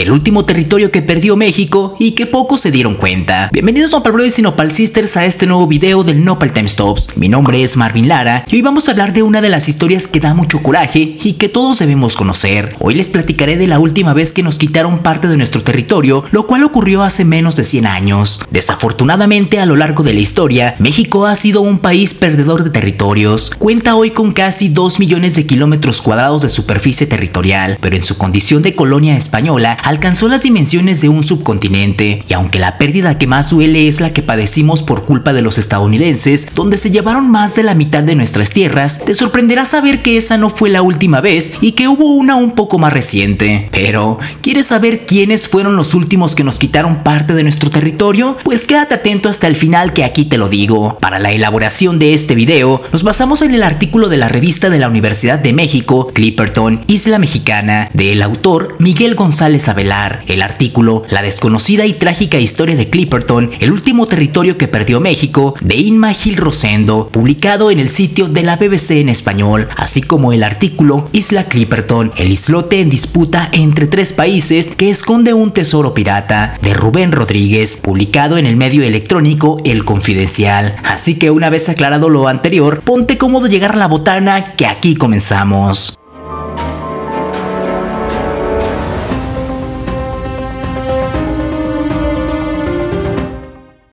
el último territorio que perdió México y que pocos se dieron cuenta. Bienvenidos Nopal Brothers y Nopal Sisters a este nuevo video del Nopal Time Stops. Mi nombre es Marvin Lara y hoy vamos a hablar de una de las historias que da mucho coraje y que todos debemos conocer. Hoy les platicaré de la última vez que nos quitaron parte de nuestro territorio, lo cual ocurrió hace menos de 100 años. Desafortunadamente, a lo largo de la historia, México ha sido un país perdedor de territorios. Cuenta hoy con casi 2 millones de kilómetros cuadrados de superficie territorial, pero en su condición de colonia española alcanzó las dimensiones de un subcontinente, y aunque la pérdida que más duele es la que padecimos por culpa de los estadounidenses, donde se llevaron más de la mitad de nuestras tierras, te sorprenderá saber que esa no fue la última vez y que hubo una un poco más reciente. Pero, ¿quieres saber quiénes fueron los últimos que nos quitaron parte de nuestro territorio? Pues quédate atento hasta el final, que aquí te lo digo. Para la elaboración de este video, nos basamos en el artículo de la revista de la Universidad de México, Clipperton, Isla Mexicana, del autor Miguel González Avelar. El artículo, La desconocida y trágica historia de Clipperton, el último territorio que perdió México, de Inma Gil Rosendo, publicado en el sitio de la BBC en español, así como el artículo Isla Clipperton, el islote en disputa entre 3 países que esconde un tesoro pirata, de Rubén Rodríguez, publicado en el medio electrónico El Confidencial. Así que una vez aclarado lo anterior, ponte cómodo llegar a la botana, que aquí comenzamos.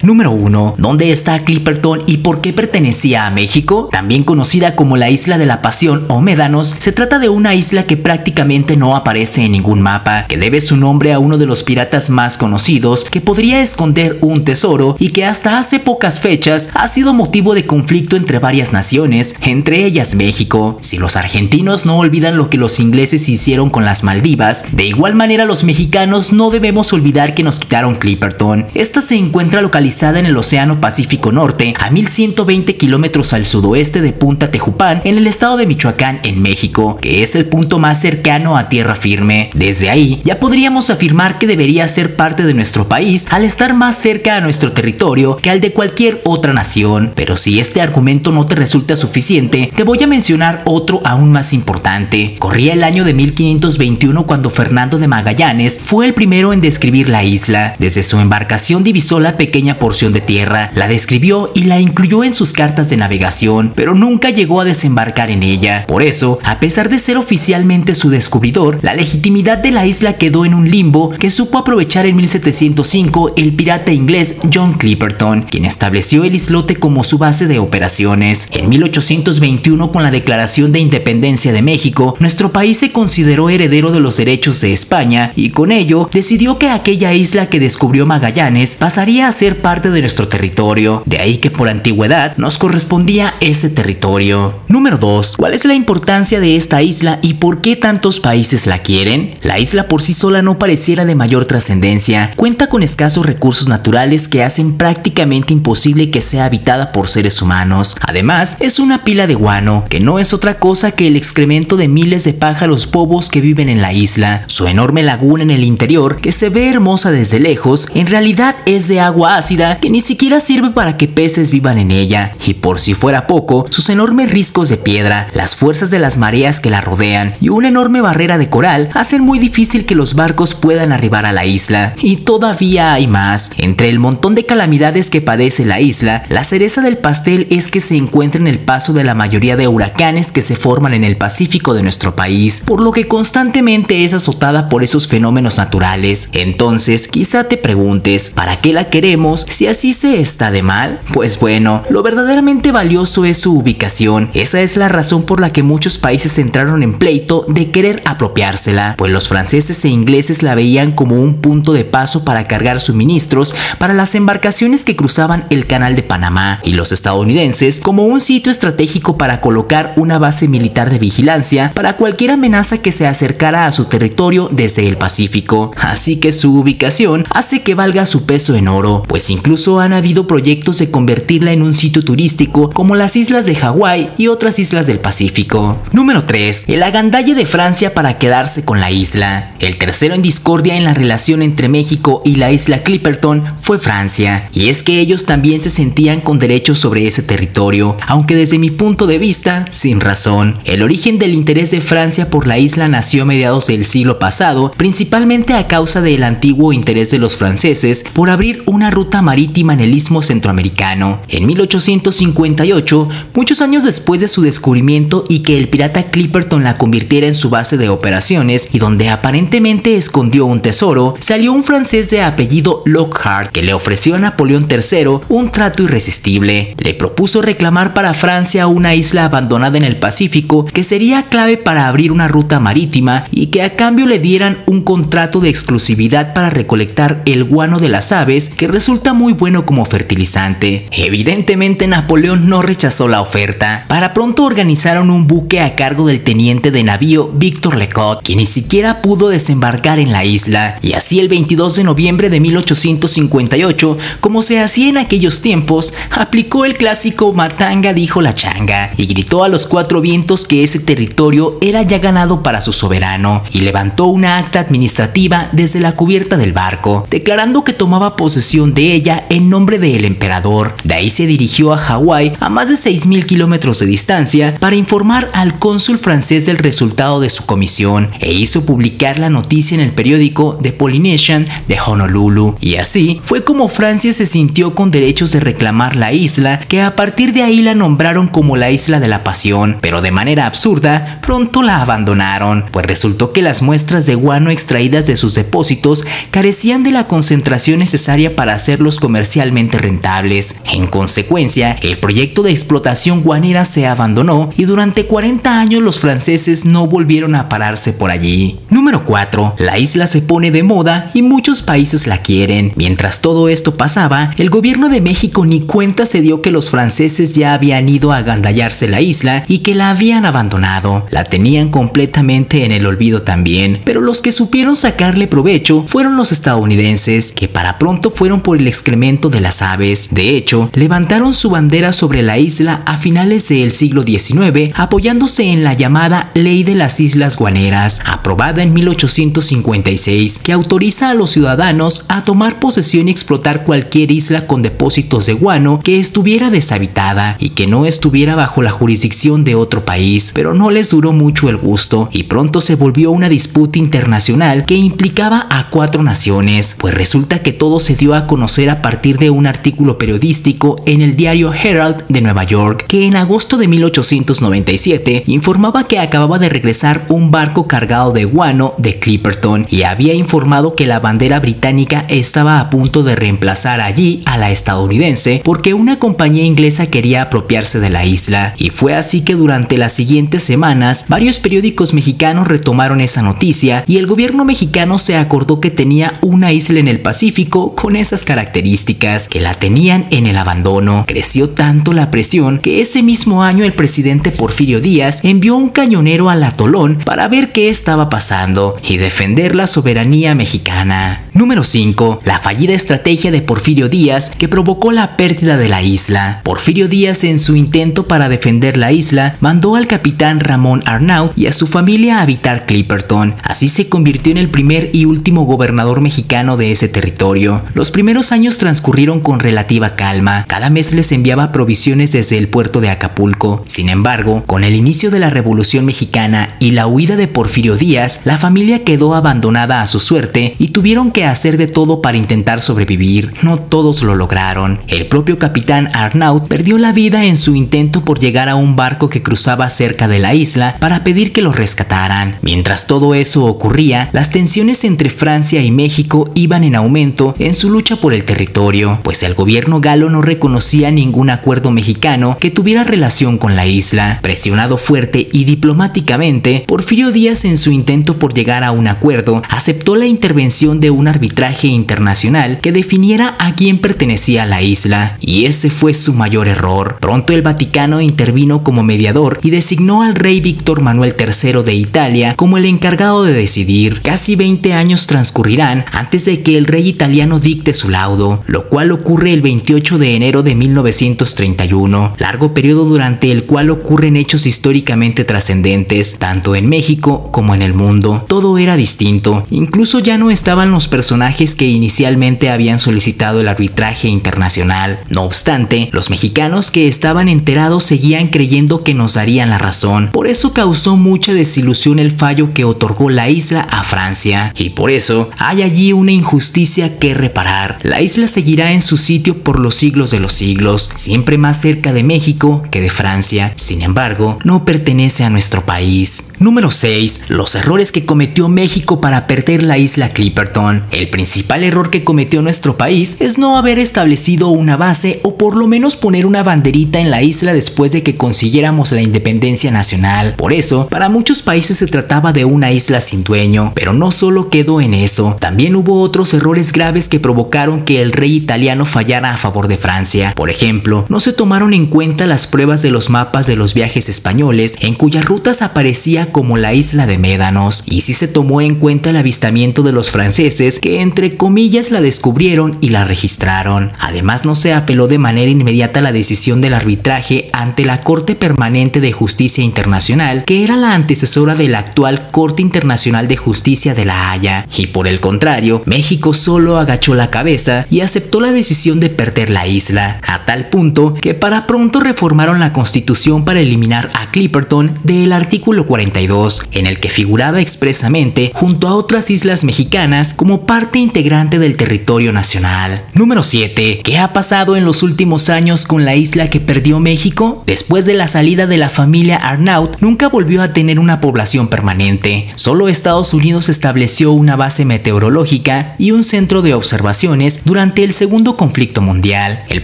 Número 1. ¿Dónde está Clipperton y por qué pertenecía a México? También conocida como la Isla de la Pasión o Médanos, se trata de una isla que prácticamente no aparece en ningún mapa, que debe su nombre a uno de los piratas más conocidos, que podría esconder un tesoro y que hasta hace pocas fechas ha sido motivo de conflicto entre varias naciones, entre ellas México. Si los argentinos no olvidan lo que los ingleses hicieron con las Maldivas, de igual manera los mexicanos no debemos olvidar que nos quitaron Clipperton. Esta se encuentra localizada en el Océano Pacífico Norte, a 1120 kilómetros al sudoeste de Punta Tejupán, en el estado de Michoacán, en México, que es el punto más cercano a tierra firme. Desde ahí, ya podríamos afirmar que debería ser parte de nuestro país, al estar más cerca a nuestro territorio que al de cualquier otra nación. Pero si este argumento no te resulta suficiente, te voy a mencionar otro aún más importante. Corría el año de 1521 cuando Fernando de Magallanes fue el primero en describir la isla. Desde su embarcación divisó la pequeña porción de tierra, la describió y la incluyó en sus cartas de navegación, pero nunca llegó a desembarcar en ella. Por eso, a pesar de ser oficialmente su descubridor, la legitimidad de la isla quedó en un limbo que supo aprovechar en 1705 el pirata inglés John Clipperton, quien estableció el islote como su base de operaciones. En 1821, con la Declaración de Independencia de México, nuestro país se consideró heredero de los derechos de España y con ello decidió que aquella isla que descubrió Magallanes pasaría a ser parte de nuestro territorio, de ahí que por antigüedad nos correspondía ese territorio. Número 2. ¿Cuál es la importancia de esta isla y por qué tantos países la quieren? La isla por sí sola no pareciera de mayor trascendencia. Cuenta con escasos recursos naturales que hacen prácticamente imposible que sea habitada por seres humanos. Además, es una pila de guano, que no es otra cosa que el excremento de miles de pájaros bobos que viven en la isla. Su enorme laguna en el interior, que se ve hermosa desde lejos, en realidad es de agua ácida que ni siquiera sirve para que peces vivan en ella. Y por si fuera poco, sus enormes riscos de piedra, las fuerzas de las mareas que la rodean y una enorme barrera de coral hacen muy difícil que los barcos puedan arribar a la isla. Y todavía hay más. Entre el montón de calamidades que padece la isla, la cereza del pastel es que se encuentra en el paso de la mayoría de huracanes que se forman en el Pacífico de nuestro país, por lo que constantemente es azotada por esos fenómenos naturales. Entonces, quizá te preguntes, ¿para qué la queremos si así se está de mal? Pues bueno, lo verdaderamente valioso es su ubicación. Esa es la razón por la que muchos países entraron en pleito de querer apropiársela, pues los franceses e ingleses la veían como un punto de paso para cargar suministros para las embarcaciones que cruzaban el Canal de Panamá, y los estadounidenses como un sitio estratégico para colocar una base militar de vigilancia para cualquier amenaza que se acercara a su territorio desde el Pacífico. Así que su ubicación hace que valga su peso en oro, pues incluso han habido proyectos de convertirla en un sitio turístico como las islas de Hawái y otras islas del Pacífico. Número 3. El agandalle de Francia para quedarse con la isla. El tercero en discordia en la relación entre México y la isla Clipperton fue Francia, y es que ellos también se sentían con derechos sobre ese territorio, aunque desde mi punto de vista, sin razón. El origen del interés de Francia por la isla nació a mediados del siglo pasado, principalmente a causa del antiguo interés de los franceses por abrir una ruta marítima en el istmo centroamericano. En 1858, muchos años después de su descubrimiento y que el pirata Clipperton la convirtiera en su base de operaciones y donde aparentemente escondió un tesoro, salió un francés de apellido Lockhart que le ofreció a Napoleón III un trato irresistible. Le propuso reclamar para Francia una isla abandonada en el Pacífico que sería clave para abrir una ruta marítima y que a cambio le dieran un contrato de exclusividad para recolectar el guano de las aves, que resulta muy bueno como fertilizante. Evidentemente Napoleón no rechazó la oferta. Para pronto organizaron un buque a cargo del teniente de navío Victor Lecoq, que ni siquiera pudo desembarcar en la isla, y así el 22 de noviembre de 1858, como se hacía en aquellos tiempos, aplicó el clásico "Matanga dijo la changa" y gritó a los cuatro vientos que ese territorio era ya ganado para su soberano, y levantó una acta administrativa desde la cubierta del barco, declarando que tomaba posesión de ella en nombre del emperador. De ahí se dirigió a Hawái, a más de 6.000 kilómetros de distancia, para informar al cónsul francés del resultado de su comisión, e hizo publicar la noticia en el periódico The Polynesian de Honolulu. Y así fue como Francia se sintió con derechos de reclamar la isla, que a partir de ahí la nombraron como la Isla de la Pasión, pero de manera absurda pronto la abandonaron, pues resultó que las muestras de guano extraídas de sus depósitos carecían de la concentración necesaria para hacerlos comercialmente rentables. En consecuencia, el proyecto de explotación guanera se abandonó y durante 40 años los franceses no volvieron a pararse por allí. Número 4. La isla se pone de moda y muchos países la quieren. Mientras todo esto pasaba, el gobierno de México ni cuenta se dio que los franceses ya habían ido a agandallarse la isla y que la habían abandonado. La tenían completamente en el olvido también, pero los que supieron sacarle provecho fueron los estadounidenses, que para pronto fueron por el excremento de las aves. De hecho, levantaron su bandera sobre la isla a finales del siglo XIX, apoyándose en la llamada Ley de las Islas Guaneras, aprobada en 1856, que autoriza a los ciudadanos a tomar posesión y explotar cualquier isla con depósitos de guano que estuviera deshabitada y que no estuviera bajo la jurisdicción de otro país. Pero no les duró mucho el gusto y pronto se volvió una disputa internacional que implicaba a 4 naciones, pues resulta que todo se dio a conocer a partir de un artículo periodístico en el diario Herald de Nueva York, que en agosto de 1897 informaba que acababa de regresar un barco cargado de guano de Clipperton y había informado que la bandera británica estaba a punto de reemplazar allí a la estadounidense porque una compañía inglesa quería apropiarse de la isla. Y fue así que durante las siguientes semanas varios periódicos mexicanos retomaron esa noticia y el gobierno mexicano se acordó que tenía una isla en el Pacífico con esas características, que la tenían en el abandono. Creció tanto la presión que ese mismo año el presidente Porfirio Díaz envió un cañonero al atolón para ver qué estaba pasando y defender la soberanía mexicana. Número 5. La fallida estrategia de Porfirio Díaz que provocó la pérdida de la isla. Porfirio Díaz, en su intento para defender la isla, mandó al capitán Ramón Arnaut y a su familia a habitar Clipperton. Así se convirtió en el primer y último gobernador mexicano de ese territorio. Los primeros años transcurrieron con relativa calma. Cada mes les enviaba provisiones desde el puerto de Acapulco. Sin embargo, con el inicio de la Revolución Mexicana y la huida de Porfirio Díaz, la familia quedó abandonada a su suerte y tuvieron que hacer de todo para intentar sobrevivir. No todos lo lograron. El propio capitán Arnaut perdió la vida en su intento por llegar a un barco que cruzaba cerca de la isla para pedir que lo rescataran. Mientras todo eso ocurría, las tensiones entre Francia y México iban en aumento en su lucha por el territorio, pues el gobierno galo no reconocía ningún acuerdo mexicano que tuviera relación con la isla. Presionado fuerte y diplomáticamente, Porfirio Díaz, en su intento por llegar a un acuerdo, aceptó la intervención de una arbitraje internacional que definiera a quién pertenecía la isla, y ese fue su mayor error. Pronto el Vaticano intervino como mediador y designó al rey Víctor Manuel III de Italia como el encargado de decidir. Casi 20 años transcurrirán antes de que el rey italiano dicte su laudo, lo cual ocurre el 28 de enero de 1931, largo periodo durante el cual ocurren hechos históricamente trascendentes, tanto en México como en el mundo. Todo era distinto, incluso ya no estaban los personajes que inicialmente habían solicitado el arbitraje internacional. No obstante, los mexicanos que estaban enterados seguían creyendo que nos darían la razón. Por eso causó mucha desilusión el fallo que otorgó la isla a Francia, y por eso hay allí una injusticia que reparar. La isla seguirá en su sitio por los siglos de los siglos, siempre más cerca de México que de Francia. Sin embargo, no pertenece a nuestro país. Número 6. Los errores que cometió México para perder la isla Clipperton. El principal error que cometió nuestro país es no haber establecido una base o por lo menos poner una banderita en la isla después de que consiguiéramos la independencia nacional. Por eso, para muchos países se trataba de una isla sin dueño, pero no solo quedó en eso, también hubo otros errores graves que provocaron que el rey italiano fallara a favor de Francia. Por ejemplo, no se tomaron en cuenta las pruebas de los mapas de los viajes españoles en cuyas rutas aparecía como la isla de Médanos, y sí se tomó en cuenta el avistamiento de los franceses que entre comillas la descubrieron y la registraron. Además, no se apeló de manera inmediata a la decisión del arbitraje ante la Corte Permanente de Justicia Internacional, que era la antecesora de la actual Corte Internacional de Justicia de La Haya, y por el contrario, México solo agachó la cabeza y aceptó la decisión de perder la isla, a tal punto que para pronto reformaron la Constitución para eliminar a Clipperton del artículo 42, en el que figuraba expresamente junto a otras islas mexicanas como parte integrante del territorio nacional. Número 7. ¿Qué ha pasado en los últimos años con la isla que perdió México? Después de la salida de la familia Arnaut, nunca volvió a tener una población permanente. Solo Estados Unidos estableció una base meteorológica y un centro de observaciones durante el segundo conflicto mundial. El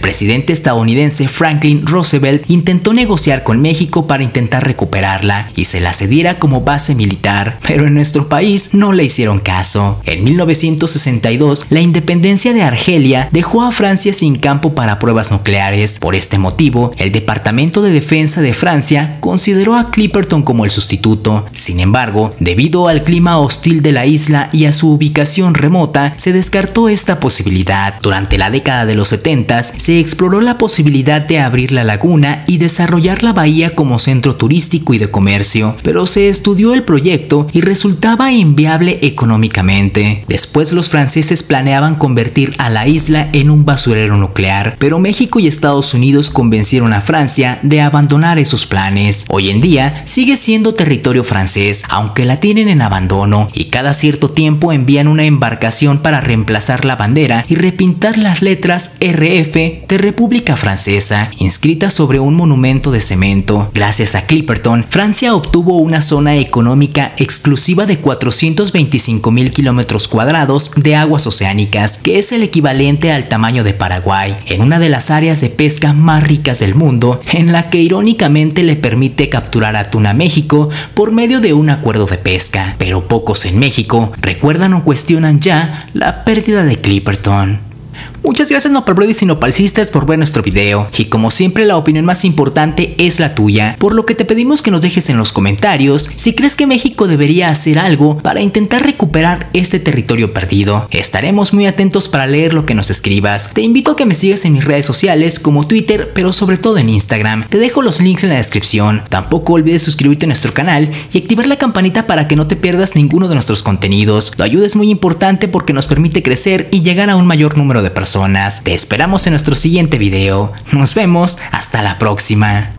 presidente estadounidense Franklin Roosevelt intentó negociar con México para intentar recuperarla y se la cediera como base militar, pero en nuestro país no le hicieron caso. En 1962, la independencia de Argelia dejó a Francia sin campo para pruebas nucleares. Por este motivo, el Departamento de Defensa de Francia consideró a Clipperton como el sustituto. Sin embargo, debido al clima hostil de la isla y a su ubicación remota, se descartó esta posibilidad. Durante la década de los 70, se exploró la posibilidad de abrir la laguna y desarrollar la bahía como centro turístico y de comercio, pero se estudió el proyecto y resultaba inviable económicamente. Después, los franceses planeaban convertir a la isla en un basurero nuclear, pero México y Estados Unidos convencieron a Francia de abandonar esos planes. Hoy en día sigue siendo territorio francés, aunque la tienen en abandono, y cada cierto tiempo envían una embarcación para reemplazar la bandera y repintar las letras RF de República Francesa, inscritas sobre un monumento de cemento. Gracias a Clipperton, Francia obtuvo una zona económica exclusiva de 425,000 kilómetros cuadrados de aguas oceánicas, que es el equivalente al tamaño de Paraguay, en una de las áreas de pesca más ricas del mundo, en la que irónicamente le permite capturar atún a México por medio de un acuerdo de pesca. Pero pocos en México recuerdan o cuestionan ya la pérdida de Clipperton. Muchas gracias Nopalbrothers y Nopalsisters por ver nuestro video, y como siempre la opinión más importante es la tuya, por lo que te pedimos que nos dejes en los comentarios si crees que México debería hacer algo para intentar recuperar este territorio perdido. Estaremos muy atentos para leer lo que nos escribas. Te invito a que me sigas en mis redes sociales como Twitter, pero sobre todo en Instagram. Te dejo los links en la descripción. Tampoco olvides suscribirte a nuestro canal y activar la campanita para que no te pierdas ninguno de nuestros contenidos. Tu ayuda es muy importante porque nos permite crecer y llegar a un mayor número de personas. Te esperamos en nuestro siguiente video. Nos vemos, hasta la próxima.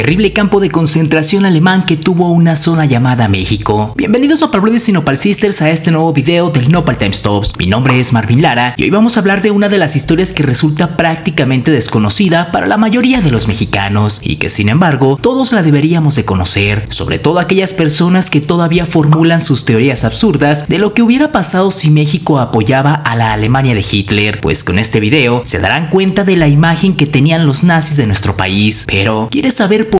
Terrible campo de concentración alemán que tuvo una zona llamada México. Bienvenidos Nopalbrothers y Nopalsisters a este nuevo video del Nopal Time Stops. Mi nombre es Marvin Lara y hoy vamos a hablar de una de las historias que resulta prácticamente desconocida para la mayoría de los mexicanos y que sin embargo todos la deberíamos de conocer, sobre todo aquellas personas que todavía formulan sus teorías absurdas de lo que hubiera pasado si México apoyaba a la Alemania de Hitler, pues con este video se darán cuenta de la imagen que tenían los nazis de nuestro país. Pero ¿quieres saber por